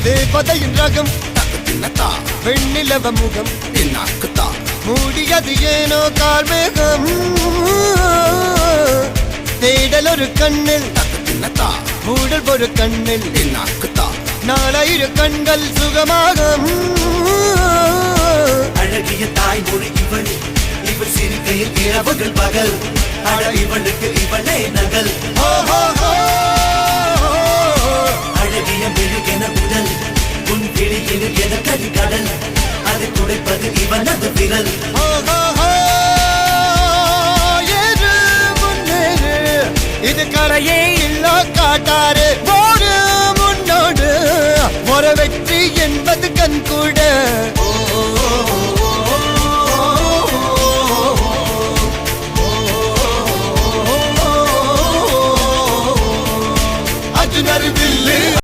தேவதையின் ரகம் தக்கத்தின்னத்தா வெண்ணிலவ முகம் என்னாக்குத்தா மூடியது ஏனோ கார்மேகம் தேடல் ஒரு கண்ணில் தக்கத்தின்னத்தா மூடல் ஒரு கண்ணில் என்னாக்குத்தா நாளையிரு கண்கள் சுகமாக அழகிய தாய்மொழி இவள் இவள் சிரிக்கையில் இரவுகள் பகல் அழ இவளுக்கு இவளே நகல் அழகிய மெழுகென உடல் உன் கிளியில் என கதி கடல் அதை துடைப்பது இவனது விரல் இது கரையே இல்ல காட்டாரு